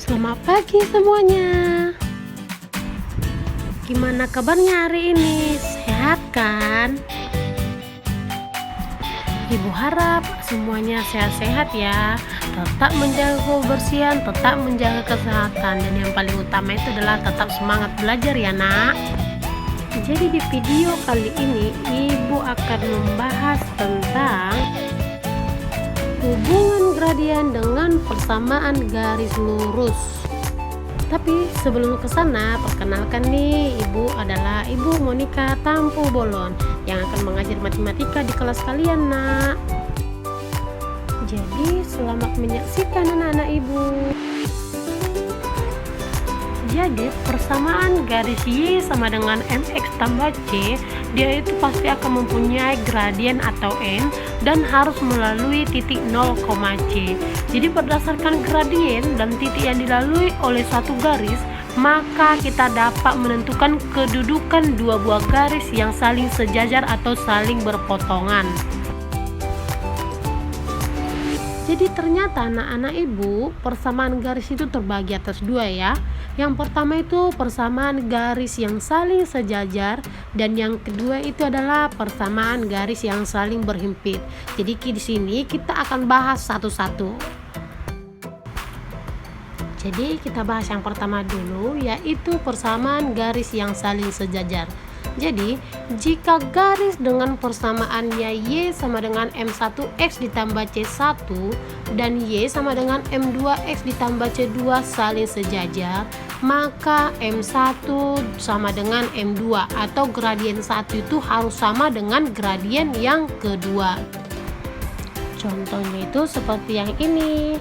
Selamat pagi semuanya. Gimana kabarnya hari ini? Sehat kan? Ibu harap semuanya sehat-sehat ya. Tetap menjaga kebersihan, tetap menjaga kesehatan, dan yang paling utama itu adalah tetap semangat belajar ya nak. Jadi di video kali ini ibu akan membahas tentang hubungan gradien dengan persamaan garis lurus. Tapi sebelum ke sana, perkenalkan nih, ibu adalah Ibu Monica Tampu Bolon yang akan mengajar matematika di kelas kalian, nak. Jadi selamat menyaksikan anak-anak ibu. Jadi persamaan garis Y sama dengan MX tambah C, dia itu pasti akan mempunyai gradien atau N dan harus melalui titik 0, C. Jadi berdasarkan gradien dan titik yang dilalui oleh satu garis, maka kita dapat menentukan kedudukan dua buah garis yang saling sejajar atau saling berpotongan. Jadi ternyata anak-anak ibu, persamaan garis itu terbagi atas dua ya. Yang pertama itu persamaan garis yang saling sejajar, dan yang kedua itu adalah persamaan garis yang saling berhimpit. Jadi di sini kita akan bahas satu-satu. Jadi kita bahas yang pertama dulu, yaitu persamaan garis yang saling sejajar. Jadi, jika garis dengan persamaannya Y sama dengan M1X ditambah C1 dan Y sama dengan M2X ditambah C2 saling sejajar, maka M1 sama dengan M2 atau gradien 1 itu harus sama dengan gradien yang kedua. Contohnya itu seperti yang ini.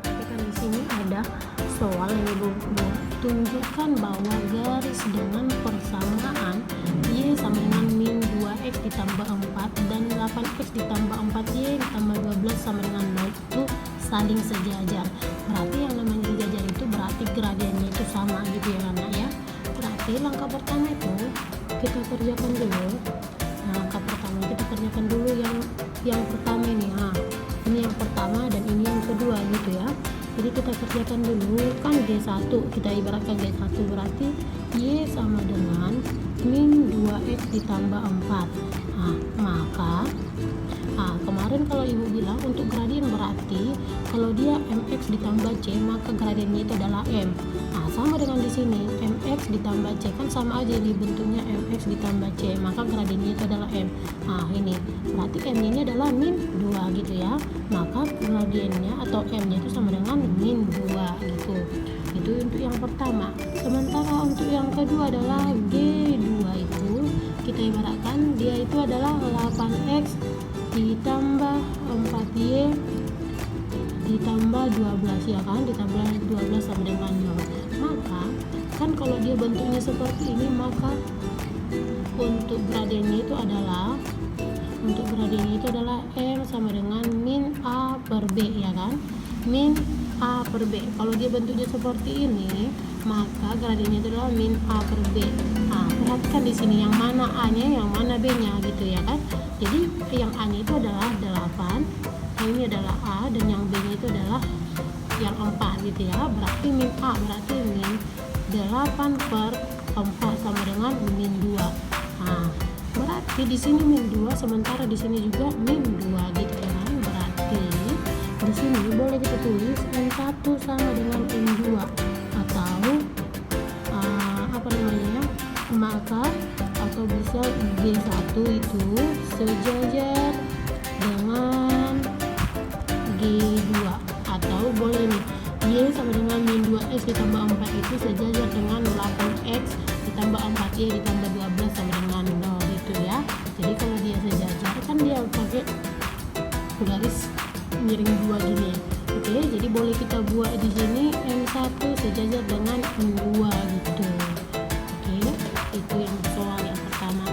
Perhatikan di sini ada soal yang ibu tunjukkan bahwa garis dengan persamaan Y sama dengan min 2X ditambah 4 dan 8X ditambah 4Y ditambah 12 sama dengan 0 itu saling sejajar. Berarti yang namanya sejajar itu berarti gradiennya itu sama gitu ya anak ya. Berarti langkah pertama itu kita kerjakan dulu. Nah, langkah pertama kita kerjakan dulu yang pertama ini. Ini yang pertama dan ini yang kedua gitu ya. Jadi kita kerjakan dulu, kan G1, kita ibaratkan G1 berarti Y sama dengan min 2X ditambah 4. Maka kemarin kalau ibu bilang untuk gradien berarti kalau dia MX ditambah C maka gradiennya itu adalah M. Sama dengan di sini MX ditambah C, kan sama aja ini bentuknya MX ditambah C, maka gradiennya itu adalah M. Ini berarti M ini adalah min 2 gitu ya, maka gradiennya atau M nya itu sama dengan min 2 gitu. Itu untuk yang pertama. Sementara untuk yang kedua adalah G2 itu kita ibaratkan dia itu adalah 8X ditambah 4Y ditambah 12 ya kan, ditambah 12 sama dengan 0. Maka kan kalau dia bentuknya seperti ini, maka untuk gradiennya itu adalah M sama dengan min A per B ya kan, min A per B. Kalau dia bentuknya seperti ini, maka gradiennya itu adalah min A per B. Perhatikan di sini yang mana A-nya, yang mana B-nya gitu ya kan. Jadi yang A-nya itu adalah 8, yang ini adalah A, dan yang B-nya itu adalah yang 4 gitu ya. Berarti min A berarti min 8 per 4 sama dengan min 2. Berarti di sini min 2, sementara di sini juga min 2 gitu ya kan. Berarti di sini boleh kita tulis M1 sama dengan M2 atau maka atau bisa G1 itu sejajar dengan G2, atau boleh nih Y sama dengan min 2X ditambah 4 itu sejajar dengan 8X ditambah 4Y ditambah 12 sama dengan 0 gitu ya. Jadi kalau dia sejajar kan dia pakai garis miring 2 gini ya. Oke, jadi boleh kita buat di sini M1 sejajar dengan M2 gitu. Itu yang soal yang pertama.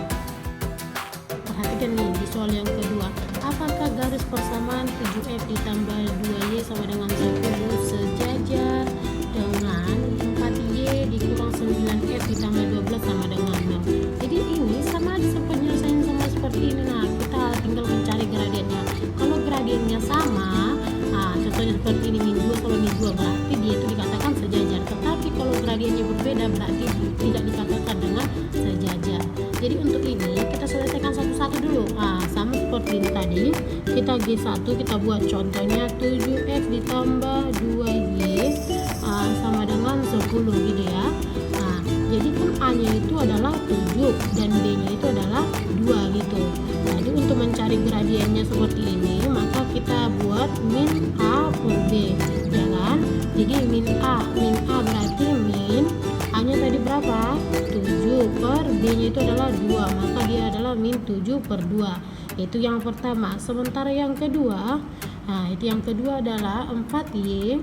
Perhatikan nih di soal yang kedua, apakah garis persamaan 7F ditambah 2Y sama dengan 10 sejajar dengan 4Y dikurang 9F ditambah 12 sama dengan 0. Jadi ini sama aja penyelesaian sama seperti ini. Nah, kita tinggal mencari gradiennya. Kalau gradiennya sama, contohnya seperti ini min 2, kalau min 2 berarti dia G1 kita buat contohnya 7X ditambah 2Y sama dengan 10 gitu ya. Nah, jadi kan A-nya itu adalah 7 dan B-nya itu adalah 2 gitu. Jadi untuk mencari gradiennya seperti ini, maka kita buat min A per B, ya kan? Jadi min A berarti min A-nya tadi berapa? 7 per B-nya itu adalah 2, maka dia adalah min 7 per 2. Itu yang pertama. Sementara yang kedua, nah itu yang kedua adalah 4Y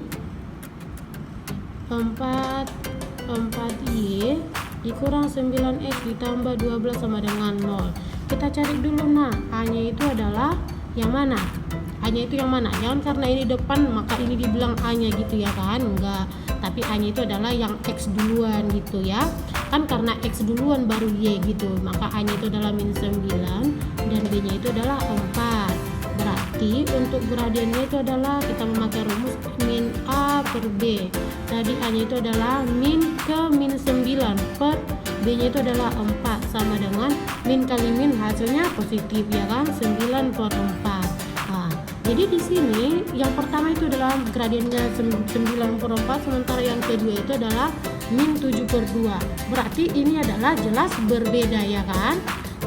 dikurang 9X ditambah 12 sama dengan 0. Kita cari dulu, nah A-nya itu adalah yang mana? A-nya itu yang mana? Jangan karena ini depan maka ini dibilang A-nya gitu ya kan? Enggak, tapi A-nya itu adalah yang X duluan gitu ya kan, karena X duluan baru Y gitu, maka A-nya itu adalah min 9 dan B-nya itu adalah 4. Berarti untuk gradiennya itu adalah kita memakai rumus min A per B. Tadi A-nya itu adalah min ke min 9 per B-nya itu adalah 4 sama dengan min kali min hasilnya positif ya kan, 9 per 4. Nah, jadi di sini yang pertama itu adalah gradiennya 9 per 4, sementara yang kedua itu adalah min 7 per 2. Berarti ini adalah jelas berbeda ya kan?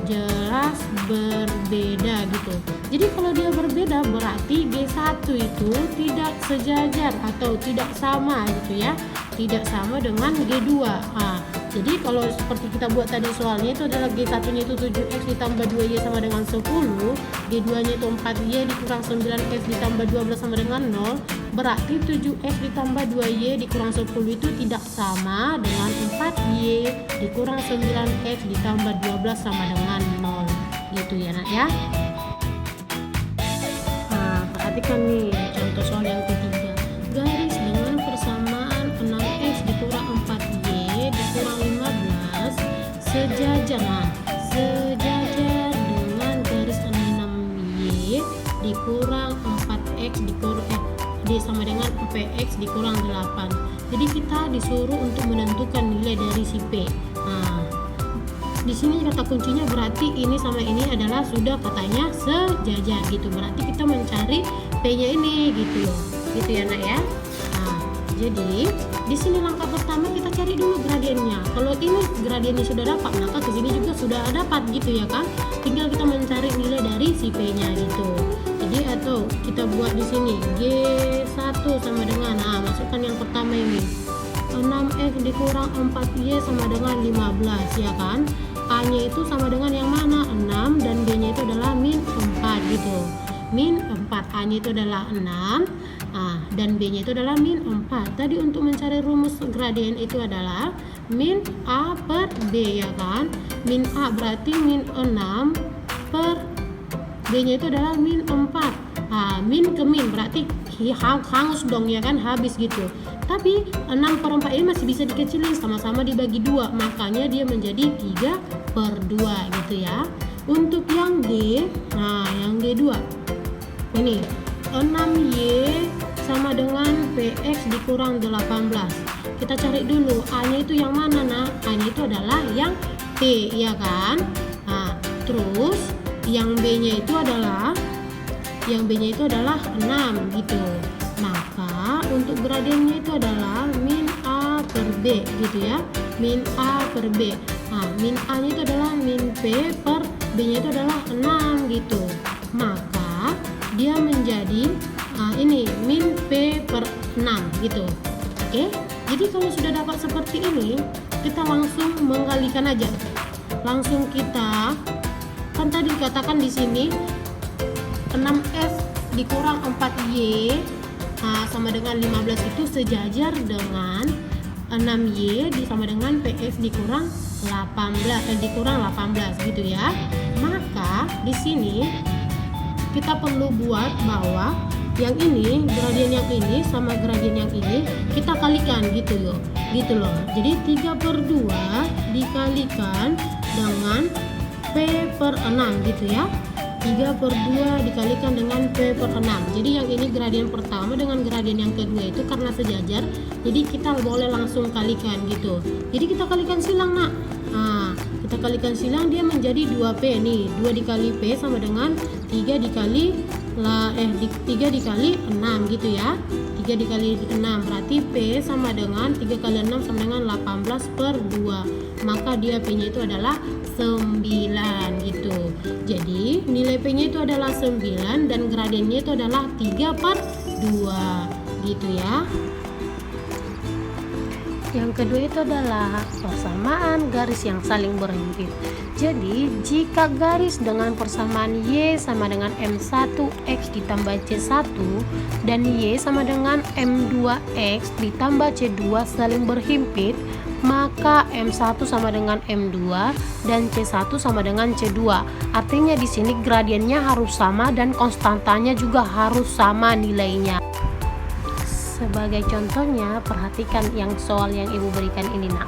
Jelas berbeda gitu. Jadi kalau dia berbeda berarti G1 itu tidak sejajar atau tidak sama gitu ya. Tidak sama dengan G2. Nah, jadi kalau seperti kita buat tadi soalnya itu adalah G1-nya itu 7X ditambah 2Y sama dengan 10, G2-nya itu 4Y dikurang 9X ditambah 12 sama dengan 0, berarti 7X ditambah 2Y dikurang 10 itu tidak sama dengan 4Y dikurang 9X ditambah 12 sama dengan 0 gitu ya nak ya. Nah, perhatikan nih contoh soal yang ketiga. Garis dengan persamaan 6X dikurang 4Y dikurang 15 sejajar. Nah, sejajar dengan garis 6Y dikurang 4X D sama dengan PX dikurang 8. Jadi kita disuruh untuk menentukan nilai dari si P. Nah, di sini kata kuncinya berarti ini sama ini adalah sudah katanya sejajar gitu. Berarti kita mencari P-nya ini gitu loh. Gitu ya nak ya. Nah, jadi di sini langkah pertama kita cari dulu gradiennya. Kalau ini gradiennya sudah dapat, maka ke sini juga sudah dapat gitu ya kan. Tinggal kita mencari nilai dari si P-nya gitu. Jadi atau kita buat di sini G1 sama dengan, nah masukkan yang pertama ini 6X dikurang 4Y sama dengan 15 ya kan. A-nya itu sama dengan yang mana? 6 dan B-nya itu adalah min 4 gitu. Min 4, A-nya itu adalah 6 dan B-nya itu adalah min 4. Tadi untuk mencari rumus gradien itu adalah min A per B ya kan. Min A berarti min 6 per B-nya itu adalah min 4. Min ke min berarti hangus dong ya kan, habis gitu. Tapi 6 per 4 ini masih bisa dikecilin, sama-sama dibagi 2, makanya dia menjadi 3 per 2 gitu ya. Untuk yang G, nah yang G2 ini 6Y sama dengan PX dikurang 18. Kita cari dulu A-nya itu yang mana nak? A-nya itu adalah yang P ya kan. Nah, terus yang B-nya itu adalah 6 gitu. Maka untuk gradiennya itu adalah min A per B gitu ya. Min A per B. Nah, min A-nya itu adalah min P per B-nya itu adalah 6 gitu. Maka dia menjadi ini min P per 6 gitu. Oke. Jadi kalau sudah dapat seperti ini, kita langsung menggalikan aja. Langsung kita kan tadi dikatakan di sini 6S dikurang 4Y sama dengan 15 itu sejajar dengan 6Y sama dengan PX dikurang 18 gitu ya. Maka di sini kita perlu buat bahwa yang ini, gradien yang ini sama gradien yang ini kita kalikan gitu loh. Jadi 3 per 2 dikalikan dengan P per 6 gitu ya. 3 per 2 dikalikan dengan P per 6. Jadi yang ini gradien pertama dengan gradien yang kedua itu karena sejajar, jadi kita boleh langsung kalikan gitu. Jadi kita kalikan silang nak. Kita kalikan silang dia menjadi 2P nih. 2 dikali P sama dengan 3 dikali 3 dikali 6 gitu ya. 3 dikali 6 berarti P sama dengan 3 kali 6 sama dengan 18/2. Maka dia P nya itu adalah 9 gitu. Jadi nilai P nya itu adalah 9 dan gradiennya itu adalah 3/2 gitu ya. Yang kedua itu adalah persamaan garis yang saling berhimpit. Jadi jika garis dengan persamaan Y sama dengan M1X ditambah C1 dan Y sama dengan M2X ditambah C2 saling berhimpit, maka M1 sama dengan M2 dan C1 sama dengan C2. Artinya di sini gradiennya harus sama dan konstantanya juga harus sama nilainya. Sebagai contohnya, perhatikan yang soal yang ibu berikan ini, nak.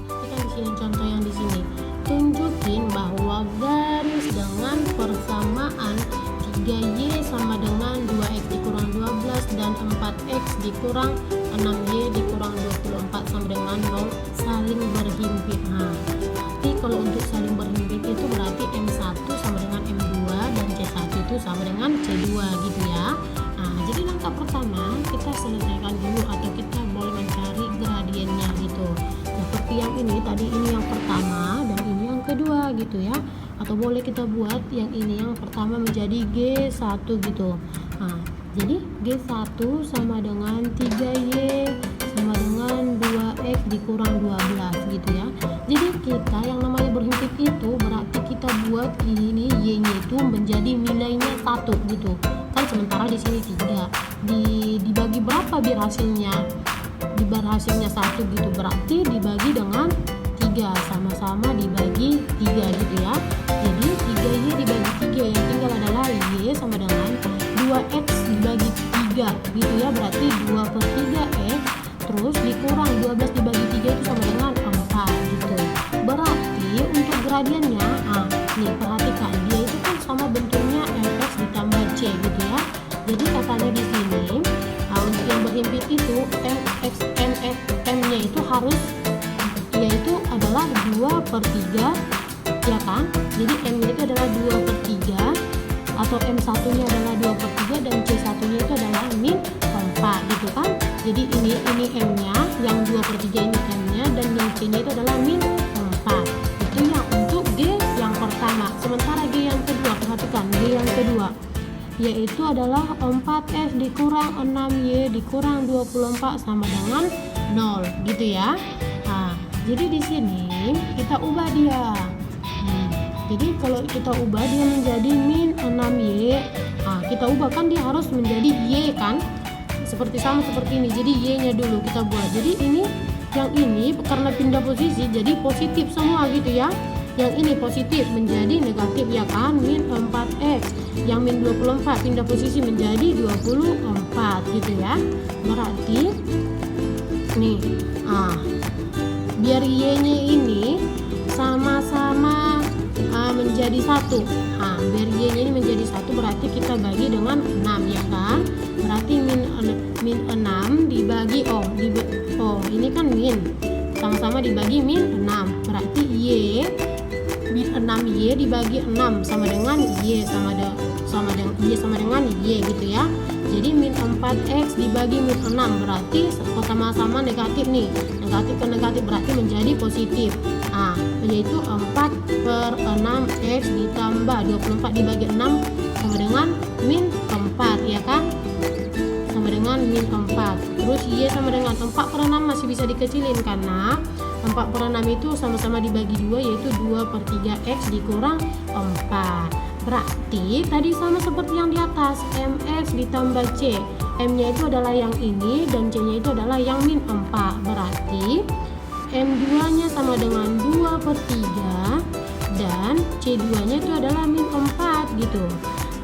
Perhatikan di sini contoh yang di sini. Tunjukin bahwa garis dengan persamaan 3Y sama dengan 2X dikurang 12 dan 4X dikurang 6Y dikurang 24 sama dengan 0 saling berhimpit. Berarti kalau untuk saling berhimpit itu berarti M1 sama dengan M2 dan C1 itu sama dengan C2 gitu ya. Jadi langkah pertama kita selesaikan dulu atau kita boleh mencari gradiennya gitu. Seperti yang ini tadi, ini yang pertama dan ini yang kedua gitu ya. Atau boleh kita buat yang ini yang pertama menjadi G1 gitu. Jadi G1 sama dengan 3Y sama dengan 2X dikurang 12 gitu ya. Jadi kita yang namanya berhimpit itu berarti kita buat ini Y-nya itu menjadi nilainya 1 gitu. Sementara di sini 3 dibagi berapa biar hasilnya? Biar hasilnya 1 gitu, berarti dibagi dengan 3, sama-sama dibagi 3 gitu ya. Jadi 3Y dibagi 3 yang tinggal adalah Y sama dengan 2X dibagi 3 gitu ya, berarti 2/3X terus dikurang 12 dibagi 3 itu sama dengan 4 gitu. Berarti untuk gradiennya nih perhatikan, dia itu kan sama bentuknya MX ditambah C gitu ya. Jadi katanya di sini untuk yang berhimpit itu M-nya itu harus yaitu adalah 2/3 ya kan. Jadi M-nya itu adalah 2/3 atau M1-nya adalah 2/3 dan C1-nya itu adalah min 4 gitu kan. Jadi ini M-nya, yang 2/3 ini M-nya dan yang C-nya itu adalah min 4. Itu yang untuk G yang pertama. Sementara G yang kedua, perhatikan G yang kedua yaitu adalah 4X dikurang 6Y dikurang 24 sama dengan 0 gitu ya. Jadi di sini kita ubah dia. Jadi kalau kita ubah dia menjadi min 6Y, kita ubah kan dia harus menjadi Y kan, seperti ini. Jadi Y-nya dulu kita buat. Jadi ini yang ini karena pindah posisi jadi positif semua gitu ya. Yang ini positif menjadi negatif ya kan, min 4X. Yang min 24 pindah posisi menjadi 24 gitu ya. Berarti nih biar Y-nya ini sama-sama menjadi 1. Biar Y-nya ini menjadi 1 berarti kita bagi dengan 6 ya kan. Berarti min 6 dibagi ini kan min sama-sama dibagi min 6. Berarti Y min 6Y dibagi 6 sama dengan Y sama dengan Y gitu ya. Jadi min 4X dibagi min 6 berarti sama-sama negatif nih. Negatif ke negatif berarti menjadi positif. Yaitu 4/6X ditambah 24 dibagi 6 sama dengan min 4 ya kan. Sama dengan min 4. Terus Y sama dengan 4/6 masih bisa dikecilin karena 4/6 itu sama-sama dibagi 2 yaitu 2/3X dikurang 4. Berarti tadi sama seperti yang di atas, MX ditambah C. M-nya itu adalah yang ini dan C-nya itu adalah yang min 4. Berarti M2-nya sama dengan 2/3 dan C2-nya itu adalah min 4 gitu.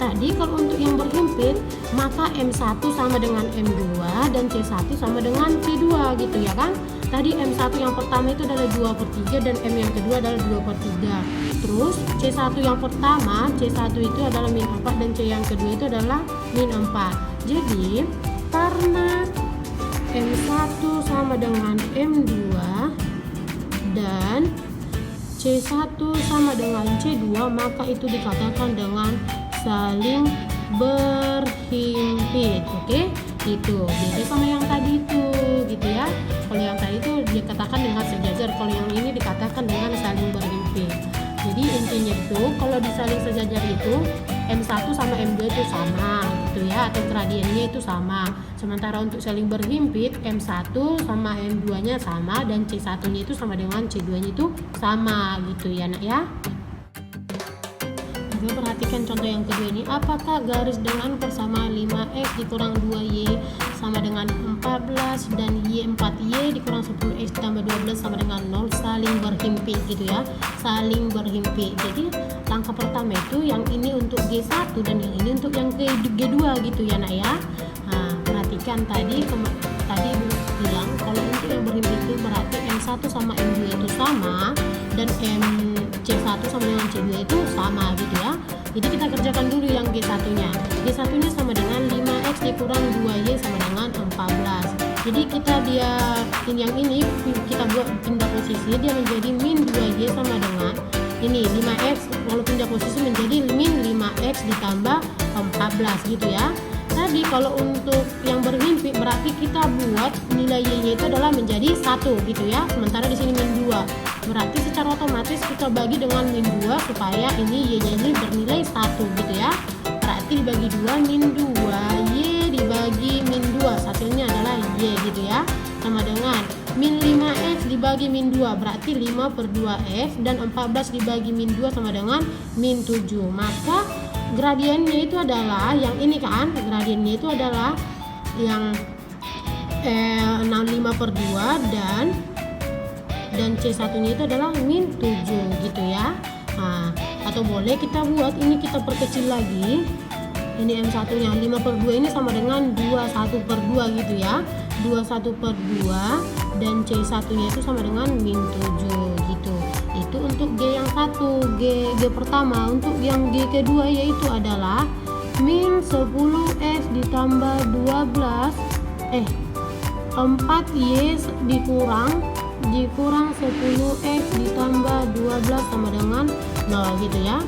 Tadi kalau untuk yang berhimpit maka M1 sama dengan M2 dan C1 sama dengan C2 gitu ya kan. Tadi M1 yang pertama itu adalah 2/3 dan M yang kedua adalah 2/3. Terus C1 yang pertama, C1 itu adalah min 4 dan C yang kedua itu adalah min 4. Jadi karena M1 sama dengan M2 dan C1 sama dengan C2 maka itu dikatakan dengan saling berhimpit. Oke, itu beda sama yang tadi itu gitu ya. Kalau yang tadi itu dikatakan dengan sejajar, kalau yang ini dikatakan dengan saling berhimpit. Jadi intinya itu kalau di saling sejajar itu M1 sama M2 itu sama gitu ya, atau gradiennya itu sama. Sementara untuk saling berhimpit M1 sama M2 nya sama, dan C1 nya itu sama dengan C2 nya itu sama gitu ya nak ya. Oke, perhatikan contoh yang kedua ini. Apakah garis dengan persamaan 5x dikurang 2y sama dengan 14 dan y4y dikurang 10x ditambah 12 sama dengan 0 saling berhimpit gitu ya, saling berhimpit. Jadi langkah pertama itu yang ini untuk G1 dan yang ini untuk yang G2 gitu ya nak ya. Nah, perhatikan tadi bilang kalau untuk yang berhimpit itu berarti M1 sama M2 itu sama dan C1 sama dengan C2 itu sama gitu ya. Jadi kita kerjakan dulu yang G1 nya. G1 nya sama dengan 5x dikurang 2y sama dengan 14. Jadi yang ini kita buat pindah posisi, dia menjadi min 2y sama dengan ini 5x, lalu pindah posisi menjadi min 5x ditambah 14 gitu ya. Tadi kalau untuk yang berhimpit berarti kita buat nilai y-nya itu adalah menjadi 1 gitu ya. Sementara di sini min 2. Berarti secara otomatis kita bagi dengan min 2 supaya ini y-nya ini bernilai 1 gitu ya. Berarti dibagi 2 min 2 y dibagi min 2 hasilnya adalah y gitu ya. Sama dengan min 5x dibagi min 2 berarti 5 per 2x, dan 14 dibagi min 2 sama dengan min 7. Maka gradiennya itu adalah yang ini kan, gradiennya itu adalah yang 5 per 2 dan C1 nya itu adalah min 7 gitu ya. Nah, atau boleh kita buat ini, kita perkecil lagi. Ini M1 nya 5 per 2 ini sama dengan 21 per 2 gitu ya. 21 per 2 dan C1 nya itu sama dengan min 7 gitu. Itu untuk G yang satu, G pertama. Untuk yang G kedua yaitu adalah min 10x ditambah 4y dikurang 10x ditambah 12 sama dengan 0 gitu ya.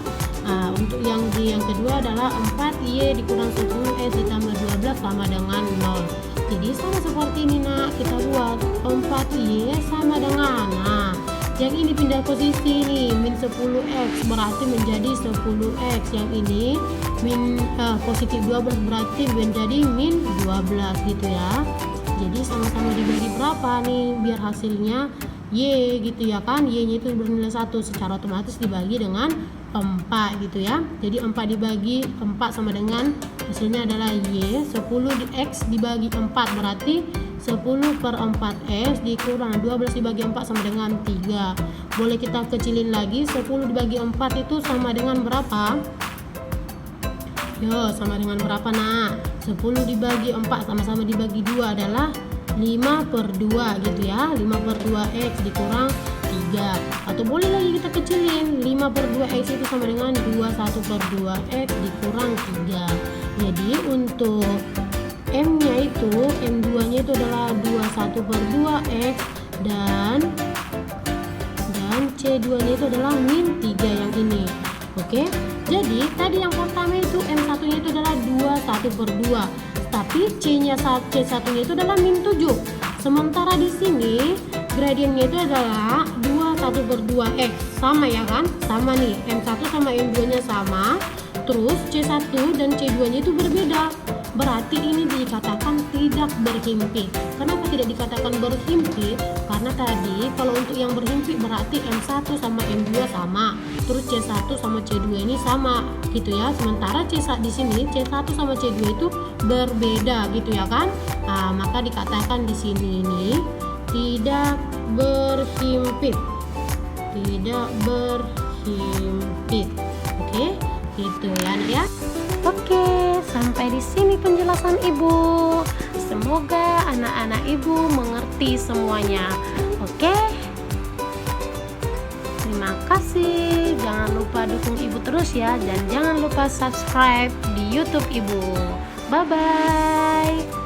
Nah, untuk yang G yang kedua adalah 4y dikurang 10x ditambah 12 sama dengan 0. Jadi sama seperti ini nak, kita buat 4y sama dengan, nah yang ini pindah posisi nih, min 10x berarti menjadi 10x, yang ini positif 12 berarti menjadi min 12 gitu ya. Jadi sama-sama dibagi berapa nih biar hasilnya y gitu ya kan, y nya itu bernilai 1, secara otomatis dibagi dengan 4 gitu ya. Jadi 4 dibagi 4 sama dengan hasilnya adalah y. 10x dibagi 4 berarti 10 per 4x dikurang 12 dibagi 4 sama dengan 3. Boleh kita kecilin lagi, 10 dibagi 4 itu sama dengan berapa? Yo, sama dengan berapa nak? 10 dibagi 4 sama-sama dibagi 2 adalah 5 per 2 gitu ya. 5 per 2x dikurang 3. Atau boleh lagi kita kecilin, 5 per 2x itu sama dengan 21 per 2x dikurang 3. Jadi untuk M nya itu, M2 nya itu adalah 21 per 2x dan C2 nya itu adalah min 3 yang ini. Oke, jadi tadi yang pertama itu M1 nya itu adalah 21 per 2, tapi C1 nya itu adalah min 7. Sementara di sini gradiennya itu adalah 21 per 2x, sama ya kan, sama nih, M1 sama M2 nya sama, terus C1 dan C2 nya itu berbeda. Berarti ini dikatakan tidak berhimpit. Kenapa tidak dikatakan berhimpit? Karena tadi kalau untuk yang berhimpit berarti M1 sama M2 sama, terus C1 sama C2 ini sama gitu ya. Sementara di sini C1 sama C2 itu berbeda gitu ya kan. Nah, maka dikatakan di sini ini tidak berhimpit. Tidak berhimpit. Oke, gitu ya anak ya. Oke, sampai di sini penjelasan Ibu. Semoga anak-anak Ibu mengerti semuanya. Oke. Terima kasih. Jangan lupa dukung Ibu terus ya, dan jangan lupa subscribe di YouTube Ibu. Bye bye.